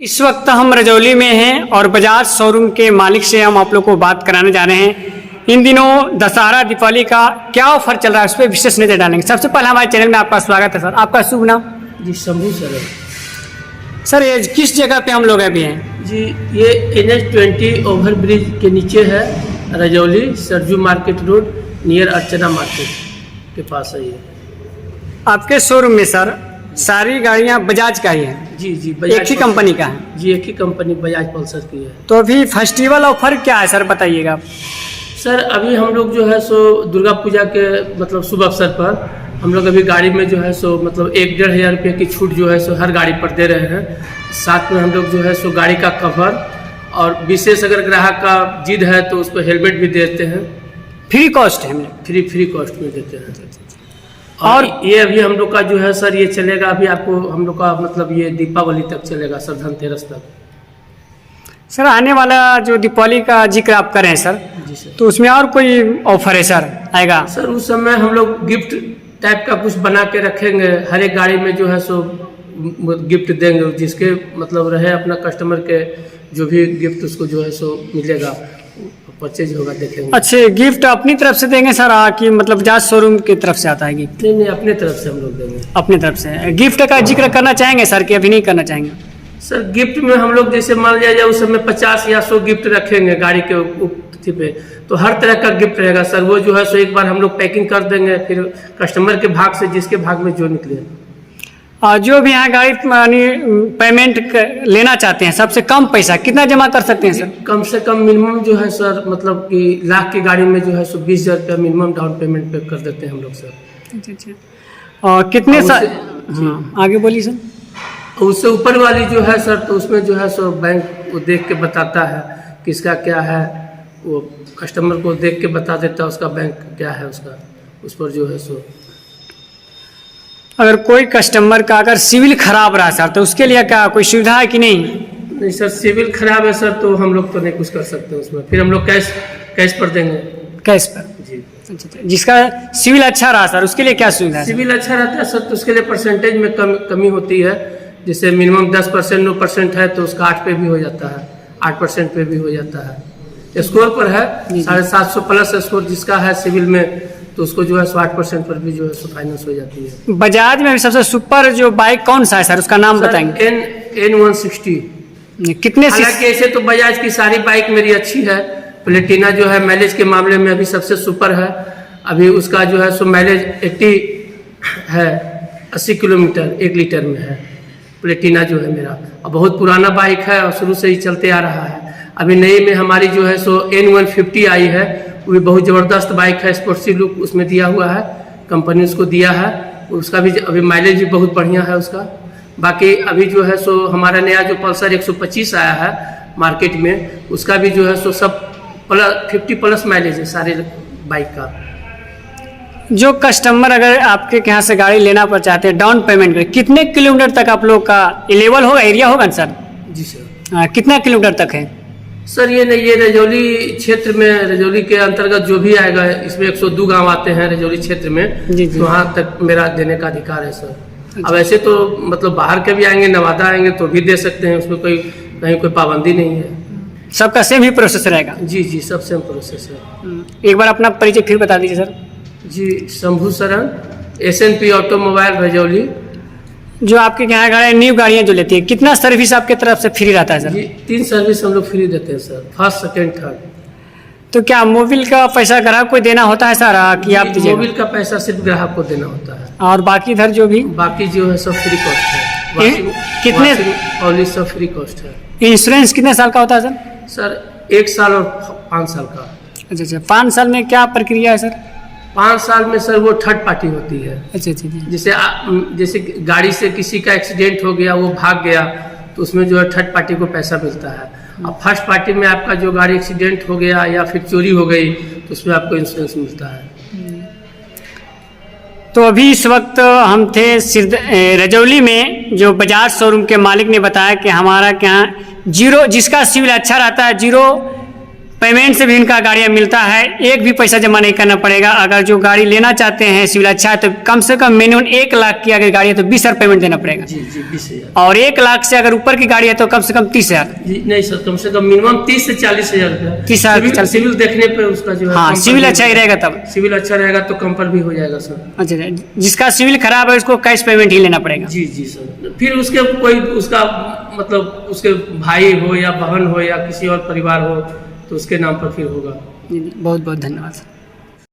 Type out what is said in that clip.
इस वक्त हम रजौली में हैं और बजाज शोरूम के मालिक से हम आप लोग को बात कराने जा रहे हैं। इन दिनों दशहरा दीपावली का क्या ऑफर चल रहा है उस पर विशेष नजर डालेंगे। सबसे पहले हमारे चैनल में आपका स्वागत है सर। आपका शुभ नाम? जी शंभू सर है। सर ये किस जगह पे हम लोग अभी हैं? जी ये NH20 ओवर ब्रिज के नीचे है, Rajauli Sarju market road near Archana market के पास है ये। आपके शोरूम में सर सारी गाड़ियां बजाज का ही हैं? जी जी एक ही कंपनी का है? जी एक ही कंपनी बजाज पल्सर की है। तो अभी फेस्टिवल ऑफर क्या है सर, बताइएगा। सर अभी हम लोग जो है सो दुर्गा पूजा के मतलब शुभ अवसर पर हम लोग अभी गाड़ी में जो है सो मतलब 1-1.5 रुपये की छूट जो है सो हर गाड़ी पर दे रहे हैं। साथ में हम लोग जो है सो गाड़ी का कवर और विशेष अगर ग्राहक का जिद है तो उसको हेलमेट भी देते हैं। फ्री कॉस्ट है? हम लोग फ्री कॉस्ट में देते हैं। और ये अभी हम लोग का जो है सर ये चलेगा अभी आपको हम लोग का मतलब ये दीपावली तक चलेगा सर, धनतेरस तक। सर आने वाला जो दीपावली का जिक्र आप कर रहे हैं सर, जी सर, तो उसमें और कोई ऑफर है सर आएगा? सर उस समय हम लोग गिफ्ट टाइप का कुछ बना के रखेंगे। हर एक गाड़ी में जो है सो गिफ्ट देंगे, जिसके मतलब रहे अपना कस्टमर के जो भी गिफ्ट उसको जो है सो मिलेगा, परचेज होगा, देखेंगे। अच्छे गिफ्ट अपनी तरफ से देंगे सर कि मतलब बजाज शोरूम की तरफ से आता है गिफ्ट? नहीं अपने तरफ से हम लोग देंगे। अपने तरफ से गिफ्ट का जिक्र करना चाहेंगे सर कि अभी नहीं करना चाहेंगे? सर गिफ्ट में हम लोग जैसे मान लिया जाए उस समय 50 या 100 गिफ्ट रखेंगे गाड़ी के उठी पे, तो हर तरह का गिफ्ट रहेगा सर। वो जो है सो एक बार हम लोग पैकिंग कर देंगे, फिर कस्टमर के भाग से जिसके भाग में जो निकले। जो भी यहाँ गाड़ी पेमेंट लेना चाहते हैं सबसे कम पैसा कितना जमा कर सकते हैं सर? कम से कम मिनिमम जो है सर मतलब कि लाख की गाड़ी में जो है सो 20,000 रुपया मिनिमम डाउन पेमेंट पे कर देते हैं हम लोग सर। अच्छा। और कितने सर? हाँ आगे बोलिए सर। उससे ऊपर वाली जो है सर तो उसमें जो है सो बैंक वो देख के बताता है किसका क्या है, वो कस्टमर को देख के बता देता है उसका बैंक क्या है उसका, उस पर जो है सो। अगर कोई कस्टमर का अगर सिविल खराब रहा सर तो उसके लिए क्या कोई सुविधा है कि नहीं? नहीं सर सिविल खराब है सर तो हम लोग तो नहीं कुछ कर सकते उसमें, फिर हम लोग कैश पर देंगे। कैश पर? जी। अच्छा। जिसका सिविल अच्छा रहा सर उसके लिए क्या सुविधा है? सिविल अच्छा रहता है सर तो उसके लिए परसेंटेज में कमी होती है। जैसे मिनिमम 10% 9% है तो उसका 8 पे भी हो जाता है, 8% पे भी हो जाता है। स्कोर पर है 750 प्लस स्कोर जिसका है सिविल में तो उसको जो है 8% पर भी जो है फाइनेंस हो जाती है। बजाज में सबसे सुपर जो बाइक कौन सा है सर, उसका नाम बताएंगे? N160। कितने? हालांकि ऐसे तो बजाज की सारी बाइक मेरी अच्छी है। प्लेटिना जो है माइलेज के मामले में अभी सबसे सुपर है। अभी उसका जो है सो माइलेज 80 है, 80 किलोमीटर 1 लीटर में है प्लेटिना जो है मेरा। और बहुत पुराना बाइक है और शुरू से ही चलते आ रहा है। अभी नई में हमारी जो है सो N150 आई है, वो भी बहुत ज़बरदस्त बाइक है, स्पोर्ट्सी लुक उसमें दिया हुआ है, कंपनी उसको दिया है। उसका भी अभी माइलेज भी बहुत बढ़िया है उसका। बाकी अभी जो है सो हमारा नया जो पल्सर 125 आया है मार्केट में, उसका भी जो है सो सब 50+ माइलेज है सारे बाइक का। जो कस्टमर अगर आपके यहाँ से गाड़ी लेना पर चाहते हैं डाउन पेमेंट करें, कितने किलोमीटर तक आप लोग का लेवल होगा, एरिया होगा ना सर? जी सर। कितना किलोमीटर तक है सर? ये रजौली क्षेत्र में, रजौली के अंतर्गत जो भी आएगा इसमें 102 गांव आते हैं रजौली क्षेत्र में। जी। तो वहाँ तक मेरा देने का अधिकार है सर। अच्छा। अब ऐसे तो मतलब बाहर के भी आएंगे, नवादा आएंगे तो भी दे सकते हैं, उसमें कहीं कोई पाबंदी नहीं है। सबका सेम ही प्रोसेस रहेगा? जी जी सब सेम प्रोसेस है। एक बार अपना परिचय फिर बता दीजिए सर। जी शंभू सरन, SNP ऑटोमोबाइल रजौली। जो आपके यहाँ गाड़ियाँ न्यू गाड़ियाँ जो लेती है कितना सर्विस आपके तरफ से फ्री रहता है सर? जी 3 सर्विस हम लोग फ्री देते हैं सर, फर्स्ट सेकेंड थर्ड। तो क्या मोबिल का पैसा ग्राहक को देना होता है सर कि आप दीजिए? मोबिल का पैसा सिर्फ ग्राहक को देना होता है और बाकी इधर जो भी बाकी जो है सब फ्री कॉस्ट है। कितने? ऑल सब फ्री कॉस्ट है। इंश्योरेंस कितने साल का होता है सर? सर 1 साल और 5 साल का। अच्छा। 5 साल में क्या प्रक्रिया है सर? 5 साल में सर वो थर्ड पार्टी होती है। अच्छा। जैसे गाड़ी से किसी का एक्सीडेंट हो गया, वो भाग गया तो उसमें जो है थर्ड पार्टी को पैसा मिलता है। और फर्स्ट पार्टी में आपका जो गाड़ी एक्सीडेंट हो गया या फिर चोरी हो गई तो उसमें आपको इंश्योरेंस मिलता है। तो अभी इस वक्त हम थे रजौली में, जो बजाज शोरूम के मालिक ने बताया कि हमारा क्या जीरो, जिसका सिविल अच्छा रहता है 0 पेमेंट से भी इनका गाड़ियाँ मिलता है, एक भी पैसा जमा नहीं करना पड़ेगा। अगर जो गाड़ी लेना चाहते हैं सिविल अच्छा है तो कम से कम मिनिमम 1 लाख की अगर गाड़ी है तो 20,000 पेमेंट देना पड़ेगा। जी 20,000। और 1 लाख से अगर ऊपर की गाड़ी है तो कम से कम 30,000। जी नहीं सर, कम से कम मिनिमम 30 से 40,000 रुपया। 30,000 सिविल देखने पे उसका जो है हाँ, कम पर सिविल भी अच्छा ही रहेगा तब। सिविल अच्छा रहेगा तो कम पर भी हो जाएगा सर। अच्छा, जिसका सिविल खराब है उसको कैश पेमेंट ही लेना पड़ेगा। जी जी सर, फिर उसके कोई उसका मतलब उसके भाई हो या बहन हो या किसी और परिवार हो तो उसके नाम पर फिर होगा। बहुत बहुत धन्यवाद सर।